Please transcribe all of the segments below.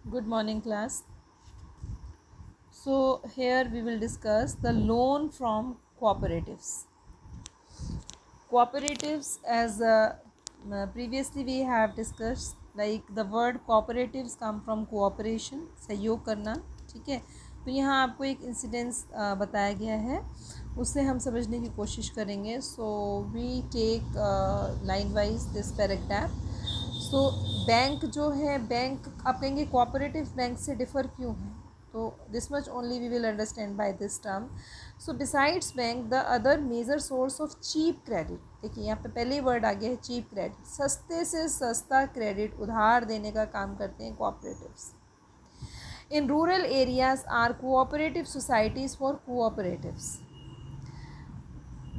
Good morning, class. So, here we will discuss the loan from cooperatives. Cooperatives, as previously we have discussed, like the word cooperatives come from cooperation, सहयोग करना. ठीक है. तो यहाँ आपको एक incidence बताया गया है, उससे हम समझने की कोशिश करेंगे. So we take line wise this paragraph. So bank जो है, बैंक आप कहेंगे कोऑपरेटिव बैंक से डिफ़र क्यों है, तो this much only we will understand by this term. So besides bank the other major source of cheap credit. देखिए यहाँ पे पहले ही वर्ड आ गया है चीप क्रेडिट. सस्ते से सस्ता क्रेडिट उधार देने का काम करते हैं cooperatives. In rural areas are cooperative societies for cooperatives.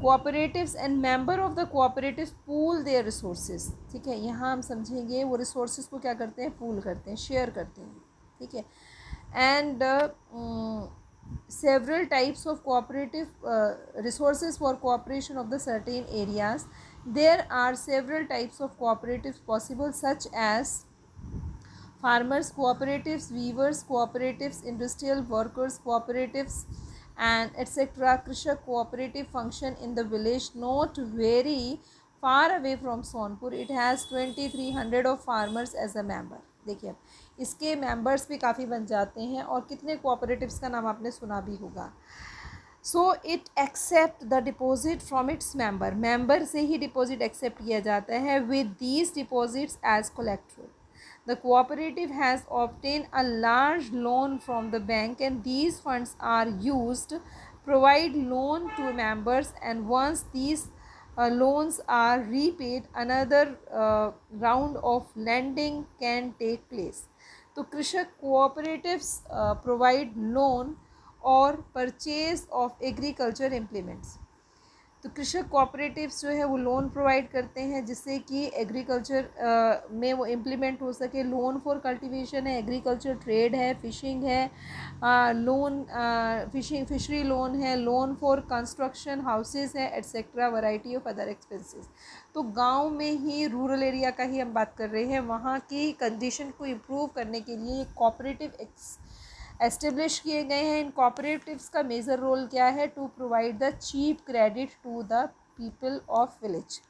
Cooperatives and member of the cooperative pool their resources. ठीक है, यहाँ हम समझेंगे वो रिसोर्सेज को क्या करते हैं, पूल करते हैं, शेयर करते हैं. ठीक है. And several types of cooperative resources for cooperation of the certain areas. There are several types of cooperatives possible, such as farmers cooperatives, weavers cooperatives, industrial workers cooperatives, and etc. Krishak cooperative function in the village not very far away from Sonpur. It has 2300 of farmers as a member. देखिए अब इसके members भी काफ़ी बन जाते हैं, और कितने कोऑपरेटिव्स का नाम आपने सुना भी होगा. So it accept the deposit from its member से ही डिपॉजिट एक्सेप्ट किया जाता है with these deposits as collateral. The cooperative has obtained a large loan from the bank, and these funds are used provide loan to members, and once these loans are repaid, another round of lending can take place. तो कृषक cooperatives provide loan और purchase of agriculture implements. तो कृषक cooperatives जो है वो loan provide करते हैं जिससे कि एग्रीकल्चर में वो इम्प्लीमेंट हो सके. लोन फॉर कल्टीवेशन है, एग्रीकल्चर ट्रेड है, फिशिंग है, लोन फिशरी लोन है, लोन फॉर कंस्ट्रक्शन हाउसेस है, etcetera, variety of other expenses. तो गांव में ही, रूरल एरिया का ही हम बात कर रहे हैं, वहाँ की कंडीशन को इम्प्रूव करने के लिए कोऑपरेटिव एस्टेब्लिश किए गए हैं. इन कोऑपरेटिव्स का मेजर रोल क्या है, to provide the cheap credit to the people of village.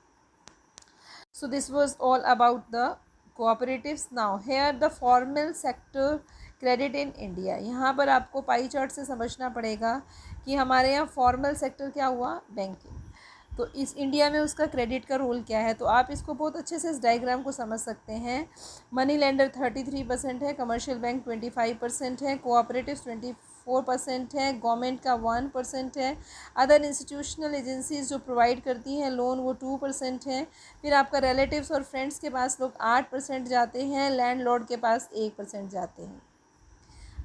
So this was all about the cooperatives. Now here the formal sector credit in India. यहाँ पर आपको पाई चार्ट से समझना पड़ेगा कि हमारे यहाँ फॉर्मल सेक्टर क्या हुआ, बैंकिंग. तो इस इंडिया में उसका क्रेडिट का रोल क्या है, तो आप इसको बहुत अच्छे से इस डायग्राम को समझ सकते हैं. मनी लेंडर 33% है, कमर्शियल बैंक 25% है, कोऑपरेटिव 24% है, गवर्नमेंट का 1% है, अदर इंस्टीट्यूशनल एजेंसीज जो प्रोवाइड करती हैं लोन वो 2% है. फिर आपका रिलेटिव्स और फ्रेंड्स के पास लोग 8% जाते हैं, लैंडलॉर्ड के पास 1% जाते हैं.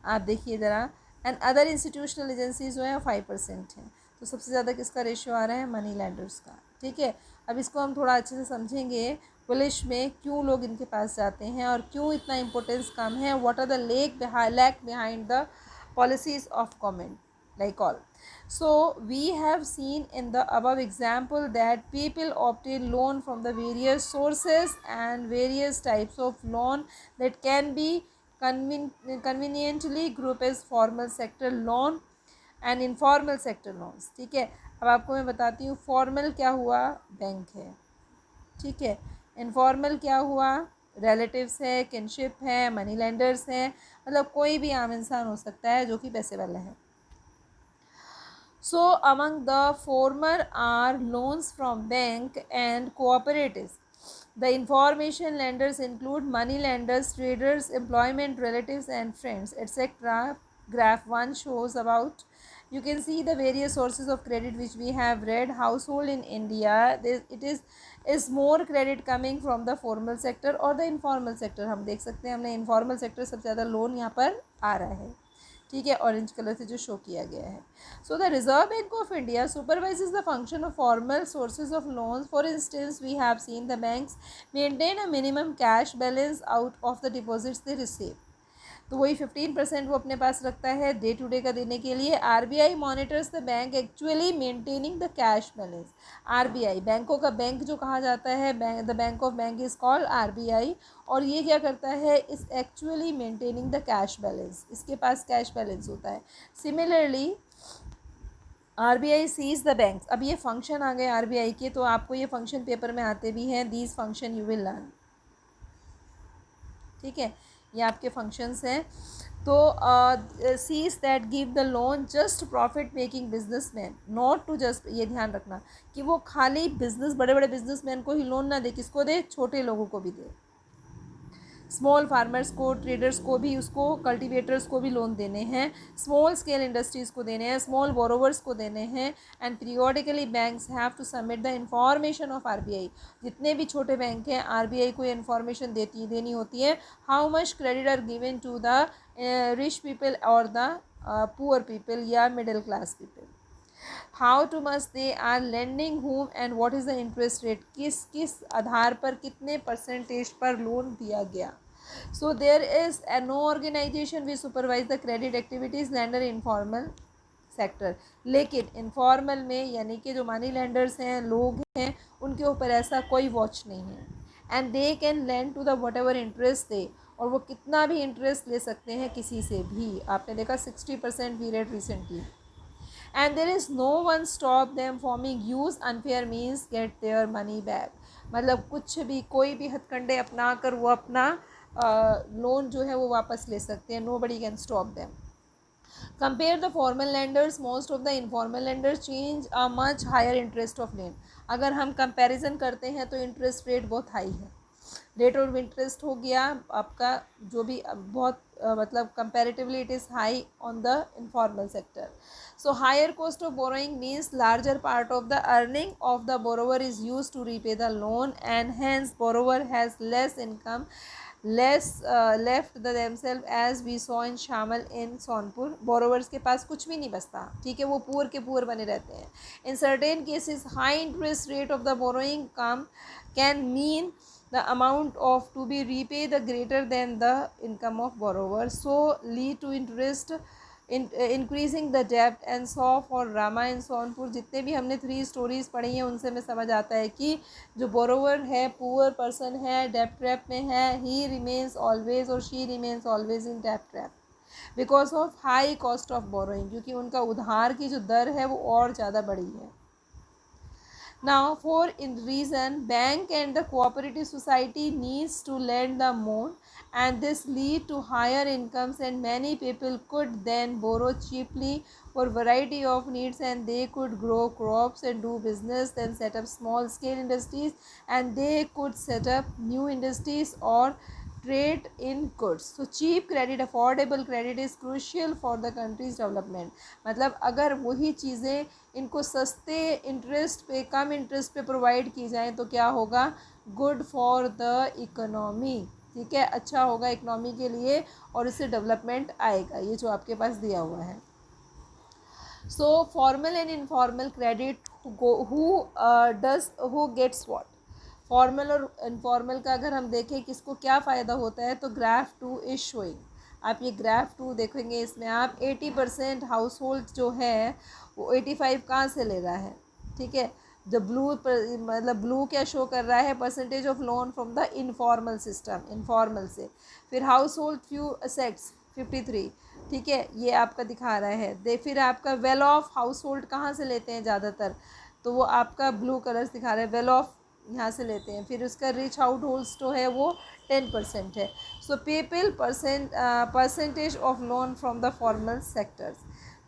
आप देखिए ज़रा. एंड अदर इंस्टीट्यूशनल एजेंसीज जो हैं 5% हैं. तो सबसे ज़्यादा किसका रेशियो आ रहा है, मनी लैंडर्स का. ठीक है, अब इसको हम थोड़ा अच्छे से समझेंगे. पुलिस में क्यों लोग इनके पास जाते हैं और क्यों इतना इम्पोर्टेंस कम है, what are the lack behind the policies of government, like all. So we have seen in the above example that people obtain loan from the various sources and various types of loan that can be conveniently grouped as formal sector loan and informal sector loans. ठीक है, अब आपको मैं बताती हूँ. Formal क्या हुआ, bank है. ठीक है, इनफॉर्मल क्या हुआ, रिलेटिव्स है, किनशिप है, मनी लेंडर्स हैं, मतलब कोई भी आम इंसान हो सकता है जो कि पैसे वाला है. So among the former are loans from bank and cooperatives. The information lenders include money lenders, traders, employment relatives and friends, etc. Graph 1 shows about. You can see the various sources of credit which we have read. Household in India, is more credit coming from the formal sector or the informal sector. हम देख सकते हैं, हमने informal sector सबसे ज़्यादा loan यहाँ पर आ रहा है. ठीक है, ऑरेंज कलर से जो शो किया गया है. So the Reserve Bank of India supervises the function of formal sources of loans. For instance we have seen the banks maintain a minimum cash balance out of the deposits they receive. तो वही 15% वो अपने पास रखता है day to day का देने के लिए। RBI monitors the bank actually maintaining the cash balance. RBI बैंकों का बैंक जो कहा जाता है, the bank of bank is called RBI, और ये क्या करता है, is actually maintaining the cash balance, इसके पास कैश बैलेंस होता है। Similarly RBI sees the banks. अब ये फंक्शन आ गए आरबीआई के, तो आपको ये फंक्शन पेपर में आते भी हैं, these function you will learn, ठीक है, ये आपके फंक्शंस हैं। तो sees that give the loan just profit making businessman, not to just, ये ध्यान रखना कि वो खाली बिजनेस, बड़े बड़े बिजनेसमैन को ही लोन ना दे, किसको दे, छोटे लोगों को भी दे, स्मॉल फार्मर्स को, ट्रेडर्स को भी, उसको कल्टीवेटर्स को भी लोन देने हैं, स्मॉल स्केल इंडस्ट्रीज़ को देने हैं, स्मॉल बोरोवर्स को देने हैं। And periodically banks have to submit the information of RBI. जितने भी छोटे बैंक हैं आरबीआई को इन्फॉर्मेशन देनी होती है, how much credit are given to the rich people और द पुअर पीपल या middle class people, how to much they are lending whom and what is the interest rate, किस किस आधार पर कितने परसेंटेज पर लोन दिया गया। So there is no organization we supervise the credit activities lender informal sector. लेकिन informal में यानी कि जो मनी लेंडर्स हैं, लोग हैं, उनके ऊपर ऐसा कोई वॉच नहीं है। And they can land to the whatever interest they, और वो कितना भी इंटरेस्ट ले सकते हैं किसी से भी। आपने देखा 60% we read recently. And there is no one stop them from use unfair means get their money back। मतलब कुछ भी, कोई भी हथकंडे अपना कर वो अपना लोन जो है वो वापस ले सकते हैं। nobody can stop them। compare the formal lenders, most of the informal lenders change a much higher interest of loan। अगर हम कंपैरिजन करते हैं तो इंटरेस्ट रेट बहुत हाई है, रेट ऑफ इंटरेस्ट हो गया आपका जो भी बहुत मतलब comparatively it is high on the informal sector. So higher cost of borrowing means larger part of the earning of the borrower is use to repay the loan and hence borrower has less income less left the themselves as we saw in Shyamal in Sonpur. Borrowers के पास कुछ भी नहीं बचता, ठीक है, वो poor के poor बने रहते हैं। In certain cases high interest rate of the borrowing come can mean the amount of to be repaid the greater than the income of borrower, so lead to interest increasing the debt and so for Rama in Sonpur। जितने भी हमने 3 stories पढ़ी हैं उनसे में समझ आता है कि जो बोरोवर है, पुअर पर्सन है, डेप ट्रैप में है, ही रिमेन्स ऑलवेज और she remains always in Depp trap because of high cost of borrowing, क्योंकि उनका उधार की जो दर है वो और ज़्यादा बढ़ी है। Now for in reason bank and the cooperative society needs to lend the more and this lead to higher incomes and many people could then borrow cheaply for variety of needs and they could grow crops and do business, then set up small scale industries and they could set up new industries or trade in goods। so cheap credit, affordable credit is crucial for the country's development। मतलब अगर वही चीज़ें इनको सस्ते interest पे, कम interest पे provide की जाएँ तो क्या होगा, गुड फॉर द इकोनॉमी, ठीक है, अच्छा होगा इकोनॉमी के लिए और इससे डेवलपमेंट आएगा। ये जो आपके पास दिया हुआ है। So formal and informal credit who gets what. Formal और इनफॉर्मल का अगर हम देखें किसको क्या फ़ायदा होता है तो ग्राफ 2 इज़ शोइंग। आप ये ग्राफ 2 देखेंगे, इसमें आप 80% हाउस होल्ड जो है वो 85 कहाँ से ले रहा है, ठीक है। द ब्लू मतलब ब्लू क्या शो कर रहा है, percentage of loan from the informal system, informal से। फिर हाउस होल्ड फ्यू असेट्स 53, ठीक है, ये आपका दिखा रहा है। फिर आपका वेल ऑफ हाउस होल्ड कहाँ से लेते हैं ज़्यादातर, तो वो आपका ब्लू कलर्स दिखा रहा है, वेल ऑफ यहाँ से लेते हैं। फिर उसका रिच हाउस होल्ड्स जो है वो 10% है। So people percentage of loan from the formal sectors,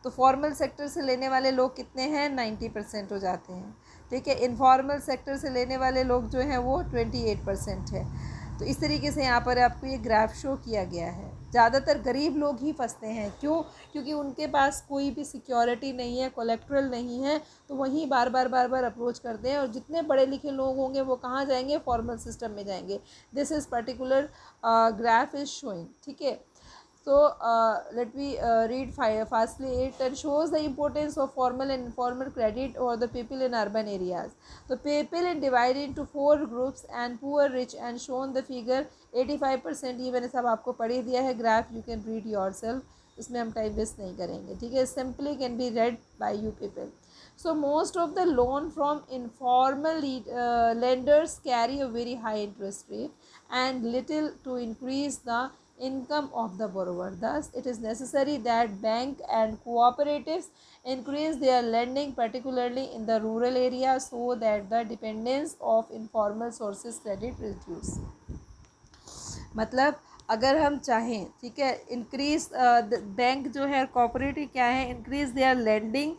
तो फॉर्मल सेक्टर से लेने वाले लोग कितने हैं, 90% हो जाते हैं, ठीक है। इनफॉर्मल सेक्टर से लेने वाले लोग जो हैं वो 28% है। तो इस तरीके से यहाँ पर आपको ये ग्राफ शो किया गया है। ज़्यादातर गरीब लोग ही फंसते हैं, क्यों, क्योंकि उनके पास कोई भी सिक्योरिटी नहीं है, कोलेक्ट्रल नहीं है, तो वहीं बार बार अप्रोच करते हैं। और जितने पढ़े लिखे लोग होंगे वो कहाँ जाएंगे, फॉर्मल सिस्टम में जाएंगे। This is particular graph is showing, ठीक है। So let me read fastly it, and shows the importance of formal and informal credit or the people in urban areas. The people in divided into 4 groups, and poor, rich, and shown the figure 85%. ये मैंने सब आपको पढ़ ही दिया है graph, you can read yourself, इसमें हम time waste नहीं करेंगे, ठीक है. Simply can be read by you people. So most of the loan from informal lenders carry a very high interest rate and little to increase the income of the borrower. Thus, it is necessary that bank and cooperatives increase their lending, particularly in the rural areas, so that the dependence of informal sources credit reduce. मतलब अगर हम चाहें, ठीक है, increase bank जो है cooperative क्या है, इंक्रीज देयर लेंडिंग,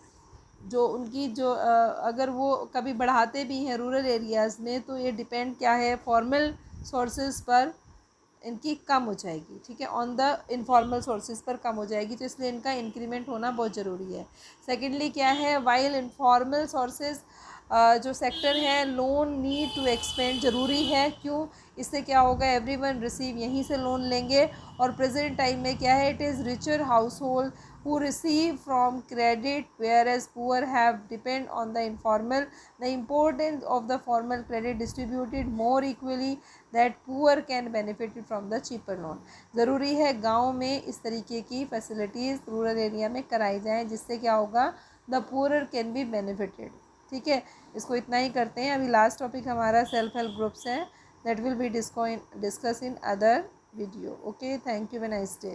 जो उनकी जो अगर वो कभी बढ़ाते भी हैं रूरल एरियाज़ में, तो ये डिपेंड क्या है, फॉर्मल सोर्सेज पर इनकी कम हो जाएगी, ठीक है, ऑन द इनफॉर्मल सोर्सेज पर कम हो जाएगी, तो इसलिए इनका इंक्रीमेंट होना बहुत ज़रूरी है. सेकेंडली क्या है, वाइल इनफॉर्मल सोर्सेज जो सेक्टर है, लोन नीड टू एक्सपेंड ज़रूरी है. क्यों? इससे क्या होगा, एवरीवन रिसीव, यहीं से लोन लेंगे. और प्रेजेंट टाइम में क्या है, it is richer household who receive from credit, whereas poor have depend on the informal. The importance of the formal credit distributed more equally that poor can benefit from the cheaper loan. ज़रूरी है गांव में इस तरीके की facilities rural area में कराई जाएँ, जिससे क्या होगा, the poor can be benefited. ठीक है, इसको इतना ही करते हैं. अभी लास्ट टॉपिक हमारा सेल्फ हेल्प ग्रुप्स है, that will be discuss in other video. Okay, thank you, have a nice day.